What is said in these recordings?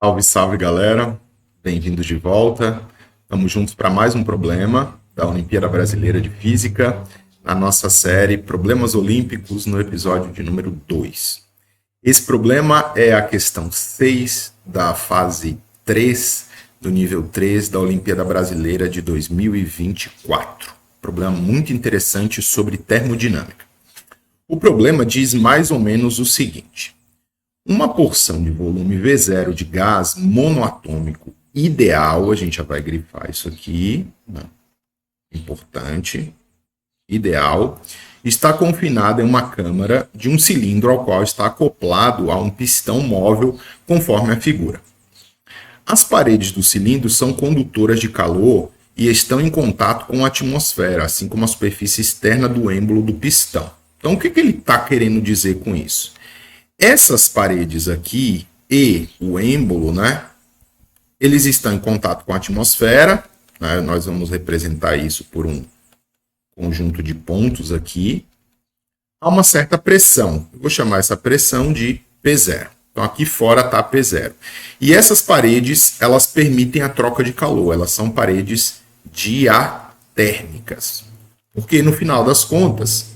Salve, salve, galera. Bem-vindos de volta. Estamos juntos para mais um problema da Olimpíada Brasileira de Física, na nossa série Problemas Olímpicos, no episódio de número 2. Esse problema é a questão 6 da fase 3, do nível 3 da Olimpíada Brasileira de 2024. Problema muito interessante sobre termodinâmica. O problema diz mais ou menos o seguinte: uma porção de volume V0 de gás monoatômico ideal, a gente já vai grifar isso aqui, né? Importante, ideal, está confinada em uma câmara de um cilindro ao qual está acoplado a um pistão móvel, conforme a figura. As paredes do cilindro são condutoras de calor e estão em contato com a atmosfera, assim como a superfície externa do êmbolo do pistão. Então, o que ele está querendo dizer com isso? Essas paredes aqui e o êmbolo, né, eles estão em contato com a atmosfera, né, nós vamos representar isso por um conjunto de pontos aqui. Há uma certa pressão, eu vou chamar essa pressão de P0. Então aqui fora está P0. E essas paredes, elas permitem a troca de calor, elas são paredes diatérmicas. Porque no final das contas,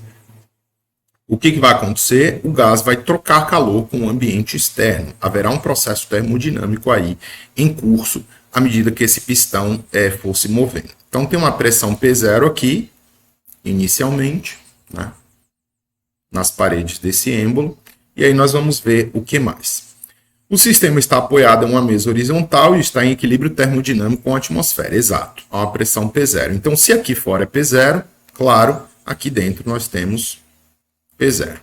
o que vai acontecer? O gás vai trocar calor com o ambiente externo. Haverá um processo termodinâmico aí em curso à medida que esse pistão for se movendo. Então tem uma pressão P0 aqui, inicialmente, né, nas paredes desse êmbolo. E aí nós vamos ver o que mais. O sistema está apoiado em uma mesa horizontal e está em equilíbrio termodinâmico com a atmosfera. Exato, há uma pressão P0. Então se aqui fora é P0, claro, aqui dentro nós temos P0.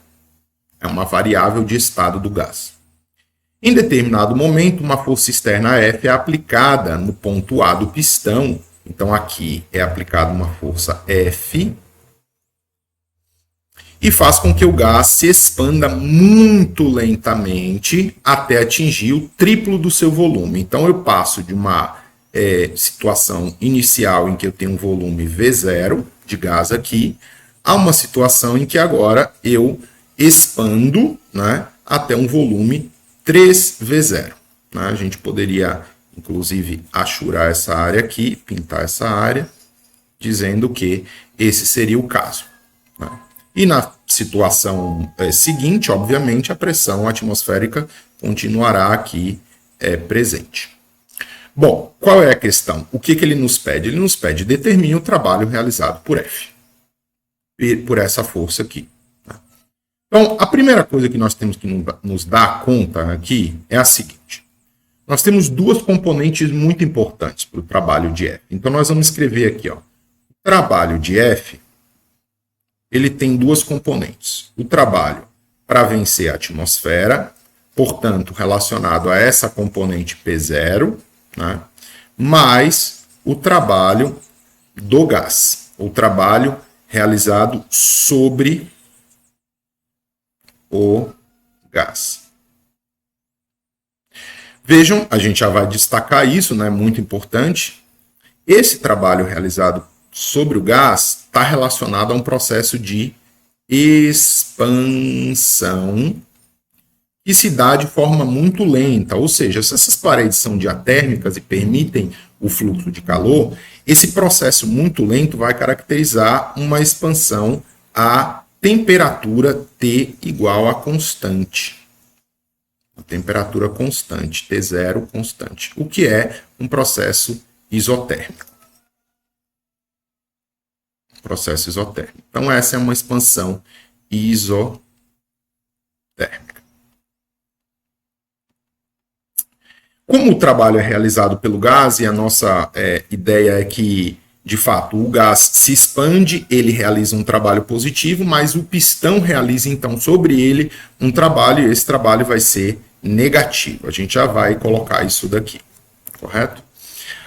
É uma variável de estado do gás. Em determinado momento, uma força externa F é aplicada no ponto A do pistão. Então, aqui é aplicada uma força F e faz com que o gás se expanda muito lentamente até atingir o triplo do seu volume. Então, eu passo de uma situação inicial em que eu tenho um volume V0 de gás aqui, há uma situação em que agora eu expando, né, até um volume 3V0. Né? A gente poderia, inclusive, achurar essa área aqui, pintar essa área, dizendo que esse seria o caso. Né? E na situação seguinte, obviamente, a pressão atmosférica continuará aqui presente. Bom, qual é a questão? O que ele nos pede? Ele nos pede determine o trabalho realizado por F. Por essa força aqui. Então, a primeira coisa que nós temos que nos dar conta aqui é a seguinte. Nós temos duas componentes muito importantes para o trabalho de F. Então, nós vamos escrever aqui, ó, o trabalho de F, ele tem duas componentes. O trabalho para vencer a atmosfera, portanto, relacionado a essa componente P0, né, mais o trabalho do gás, o trabalho realizado sobre o gás. Vejam, a gente já vai destacar isso, né? Muito importante. Esse trabalho realizado sobre o gás está relacionado a um processo de expansão que se dá de forma muito lenta. Ou seja, se essas paredes são diatérmicas e permitem o fluxo de calor, esse processo muito lento vai caracterizar uma expansão a temperatura T igual a constante. A temperatura constante, T0 constante, o que é um processo isotérmico. Processo isotérmico. Então, essa é uma expansão isotérmica. Como o trabalho é realizado pelo gás, e a nossa ideia é que, de fato, o gás se expande, ele realiza um trabalho positivo, mas o pistão realiza, então, sobre ele um trabalho, e esse trabalho vai ser negativo. A gente já vai colocar isso daqui, correto?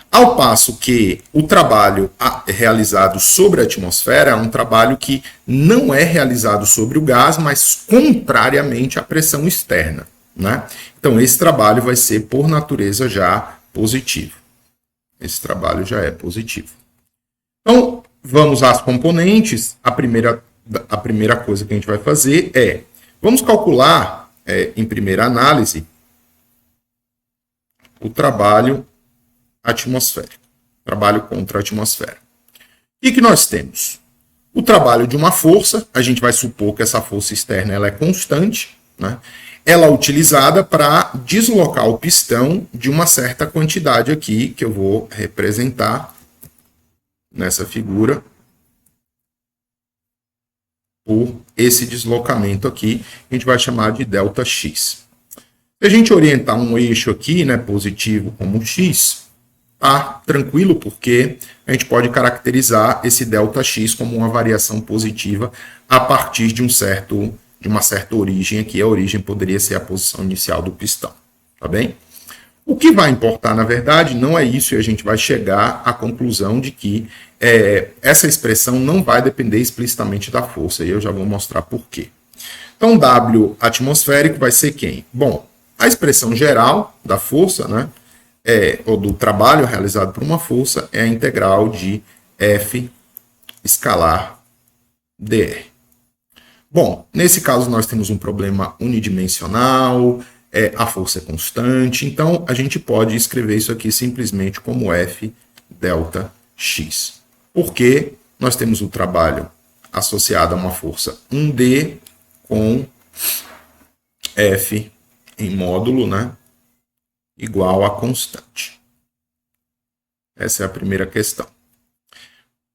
Ao passo que o trabalho realizado sobre a atmosfera é um trabalho que não é realizado sobre o gás, mas contrariamente à pressão externa. Né? Então, esse trabalho vai ser, por natureza, já positivo. Esse trabalho já é positivo. Então, vamos às componentes. A primeira coisa que a gente vai fazer é, vamos calcular, em primeira análise, o trabalho atmosférico. Trabalho contra a atmosfera. O que nós temos? O trabalho de uma força, a gente vai supor que essa força externa ela é constante, né? Ela é utilizada para deslocar o pistão de uma certa quantidade aqui, que eu vou representar nessa figura por esse deslocamento aqui, a gente vai chamar de ΔX. Se a gente orientar um eixo aqui, né, positivo como X, tá tranquilo, porque a gente pode caracterizar esse ΔX como uma variação positiva a partir de uma certa origem aqui. A origem poderia ser a posição inicial do pistão, tá bem? O que vai importar, na verdade, não é isso, e a gente vai chegar à conclusão de que essa expressão não vai depender explicitamente da força, e eu já vou mostrar por quê. Então, W atmosférico vai ser quem? Bom, a expressão geral da força, né, ou do trabalho realizado por uma força, é a integral de F escalar dr. Bom, nesse caso nós temos um problema unidimensional, a força é constante, então a gente pode escrever isso aqui simplesmente como F ΔX. Porque nós temos o trabalho associado a uma força 1D com F em módulo, né, igual a constante. Essa é a primeira questão.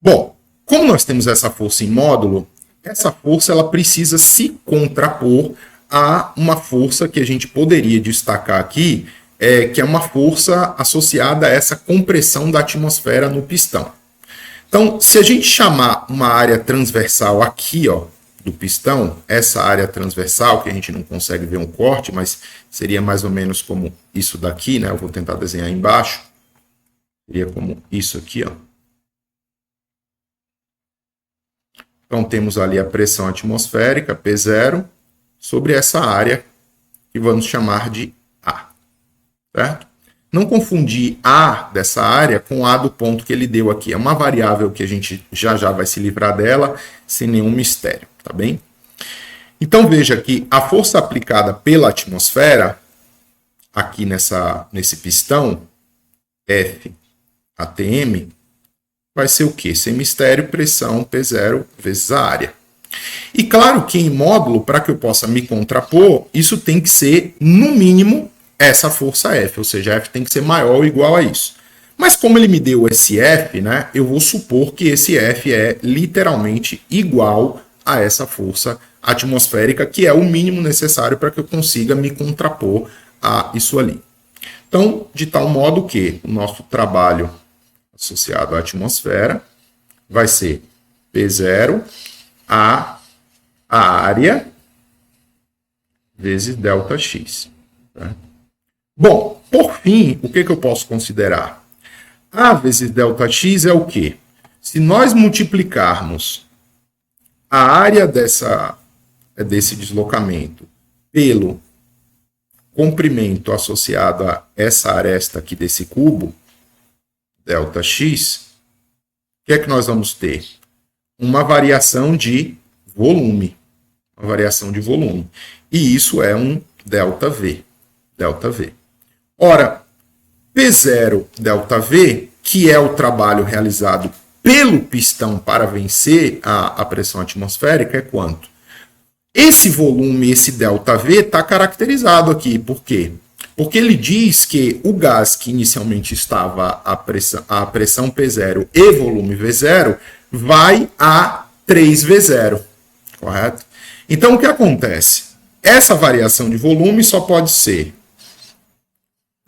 Bom, como nós temos essa força em módulo, essa força ela precisa se contrapor a uma força que a gente poderia destacar aqui, que é uma força associada a essa compressão da atmosfera no pistão. Então, se a gente chamar uma área transversal aqui, ó, do pistão, essa área transversal, que a gente não consegue ver um corte, mas seria mais ou menos como isso daqui, né? Eu vou tentar desenhar embaixo. Seria como isso aqui, ó. Então, temos ali a pressão atmosférica, P0, sobre essa área, que vamos chamar de A. Certo? Não confundir A dessa área com A do ponto que ele deu aqui. É uma variável que a gente já vai se livrar dela sem nenhum mistério, tá bem? Então veja que a força aplicada pela atmosfera, aqui nesse pistão, F ATM, vai ser o quê? Sem mistério, pressão P0 vezes a área. E claro que em módulo, para que eu possa me contrapor, isso tem que ser, no mínimo, essa força F, ou seja, F tem que ser maior ou igual a isso. Mas como ele me deu esse F, né, eu vou supor que esse F é literalmente igual a essa força atmosférica, que é o mínimo necessário para que eu consiga me contrapor a isso ali. Então, de tal modo que o nosso trabalho associado à atmosfera vai ser P0 a área vezes ΔX. Tá? Bom, por fim, o que eu posso considerar? A vezes ΔX é o quê? Se nós multiplicarmos a área desse deslocamento pelo comprimento associado a essa aresta aqui desse cubo, ΔX, o que é que nós vamos ter? Uma variação de volume. Uma variação de volume. E isso é um ΔV. ΔV. Ora, P0 ΔV, que é o trabalho realizado pelo pistão para vencer a pressão atmosférica, é quanto? Esse volume, esse ΔV, está caracterizado aqui. Por quê? Porque ele diz que o gás que inicialmente estava a pressão P0 e volume V0 vai a 3V0, correto? Então, o que acontece? Essa variação de volume só pode ser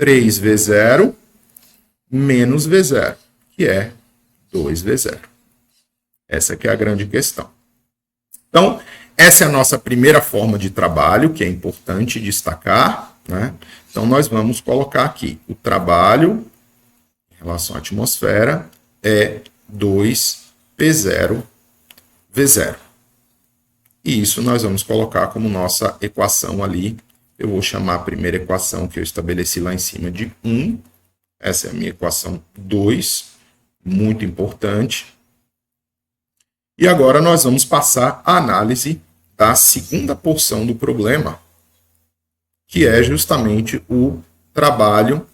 3V0 menos V0, que é 2V0. Essa que é a grande questão. Então, essa é a nossa primeira forma de trabalho, que é importante destacar, né? Então, nós vamos colocar aqui o trabalho em relação à atmosfera é 2P0V0. E isso nós vamos colocar como nossa equação ali. Eu vou chamar a primeira equação que eu estabeleci lá em cima de 1. Essa é a minha equação 2, muito importante. E agora nós vamos passar a análise da segunda porção do problema, que é justamente o trabalho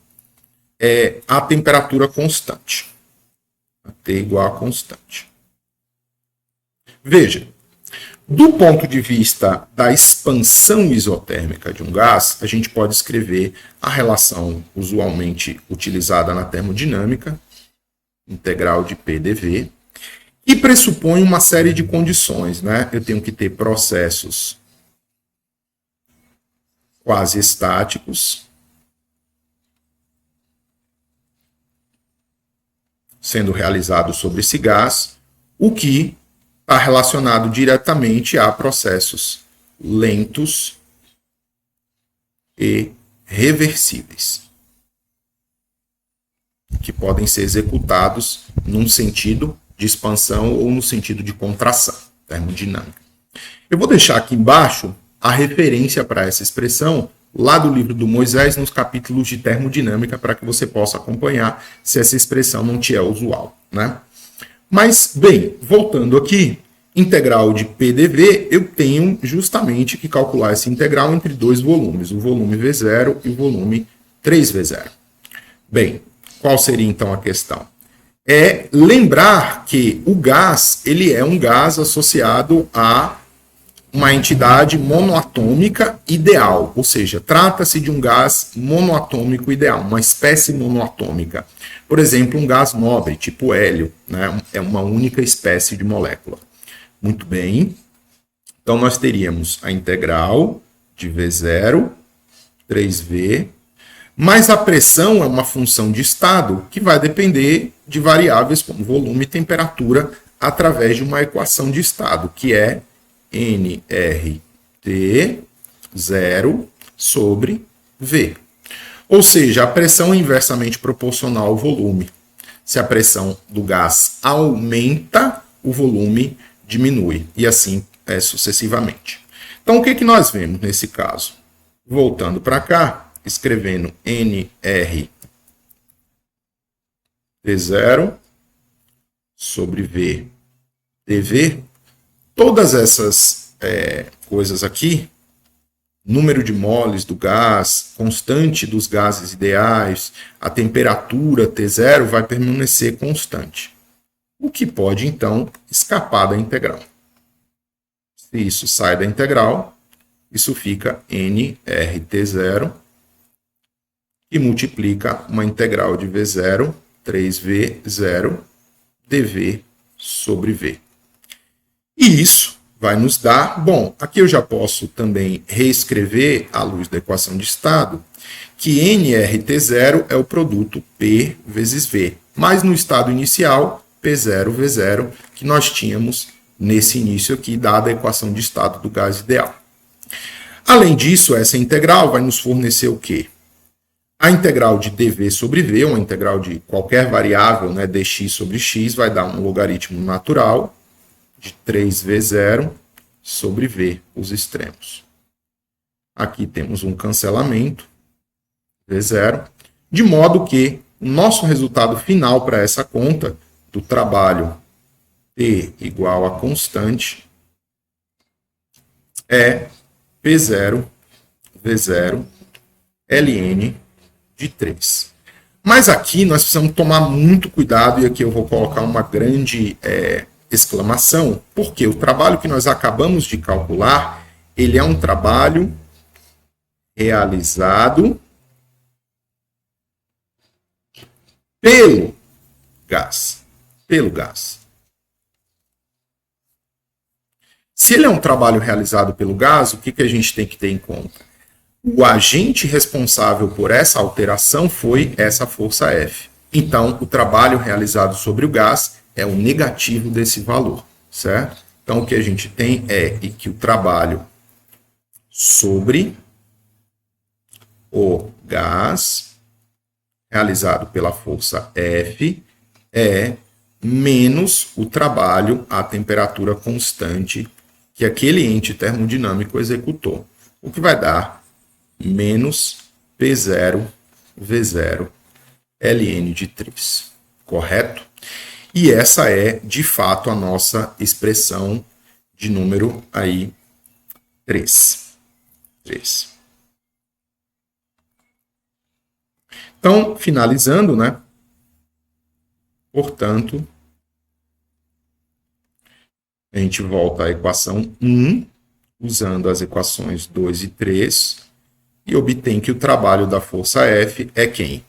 é a temperatura constante. A T igual a constante. Veja, do ponto de vista da expansão isotérmica de um gás, a gente pode escrever a relação usualmente utilizada na termodinâmica, integral de PdV, e pressupõe uma série de condições, né? Eu tenho que ter processos quase estáticos, sendo realizados sobre esse gás, o que está relacionado diretamente a processos lentos e reversíveis, que podem ser executados num sentido de expansão ou no sentido de contração, termodinâmica. Eu vou deixar aqui embaixo a referência para essa expressão lá do livro do Moisés, nos capítulos de termodinâmica, para que você possa acompanhar se essa expressão não te é usual, né? Mas, bem, voltando aqui, integral de PDV, eu tenho justamente que calcular essa integral entre dois volumes, o volume V0 e o volume 3V0. Bem, qual seria então a questão? É lembrar que o gás, ele é um gás associado a uma entidade monoatômica ideal, ou seja, trata-se de um gás monoatômico ideal, uma espécie monoatômica. Por exemplo, um gás nobre, tipo hélio, né? É uma única espécie de molécula. Muito bem. Então, nós teríamos a integral de V0, 3V, mas a pressão é uma função de estado que vai depender de variáveis como volume e temperatura através de uma equação de estado, que é nRT0 sobre V. Ou seja, a pressão é inversamente proporcional ao volume. Se a pressão do gás aumenta, o volume diminui, e assim sucessivamente. Então, o que nós vemos nesse caso? Voltando para cá, escrevendo nRT0 sobre V dV, todas essas coisas aqui, número de moles do gás, constante dos gases ideais, a temperatura T0 vai permanecer constante. O que pode, então, escapar da integral. Se isso sai da integral, isso fica nRT0, que multiplica uma integral de V0, 3V0, dV sobre V. E isso vai nos dar, bom, aqui eu já posso também reescrever, à luz da equação de estado, que nRT0 é o produto P vezes V, mas no estado inicial, P0, V0, que nós tínhamos nesse início aqui, dada a equação de estado do gás ideal. Além disso, essa integral vai nos fornecer o quê? A integral de dV sobre V, uma integral de qualquer variável, né, dx sobre x, vai dar um logaritmo natural de 3V0 sobre V, os extremos. Aqui temos um cancelamento, V0, de modo que o nosso resultado final para essa conta do trabalho T igual a constante é P0, V0, ln de 3. Mas aqui nós precisamos tomar muito cuidado, e aqui eu vou colocar uma grande exclamação, porque o trabalho que nós acabamos de calcular, ele é um trabalho realizado pelo gás. Pelo gás. Se ele é um trabalho realizado pelo gás, o que a gente tem que ter em conta? O agente responsável por essa alteração foi essa força F. Então, o trabalho realizado sobre o gás é o negativo desse valor, certo? Então, o que a gente tem é que o trabalho sobre o gás realizado pela força F é menos o trabalho à temperatura constante que aquele ente termodinâmico executou, o que vai dar menos P0, V0, ln de 3, correto? E essa é, de fato, a nossa expressão de número aí 3. Então, finalizando, né? Portanto, a gente volta à equação 1, usando as equações 2 e 3, e obtém que o trabalho da força F é quem?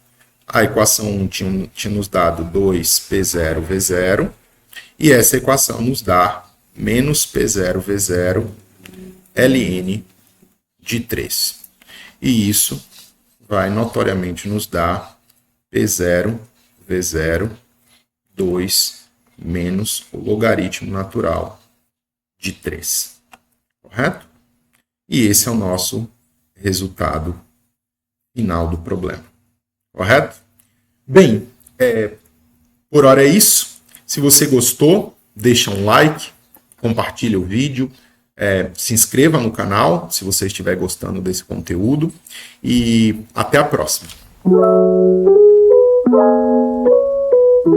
A equação 1 tinha nos dado 2P0V0, e essa equação nos dá menos P0V0 ln de 3. E isso vai notoriamente nos dar P0V0 2 menos o logaritmo natural de 3. Correto? E esse é o nosso resultado final do problema. Correto? Bem, por hora é isso. Se você gostou, deixa um like, compartilha o vídeo, se inscreva no canal se você estiver gostando desse conteúdo e até a próxima.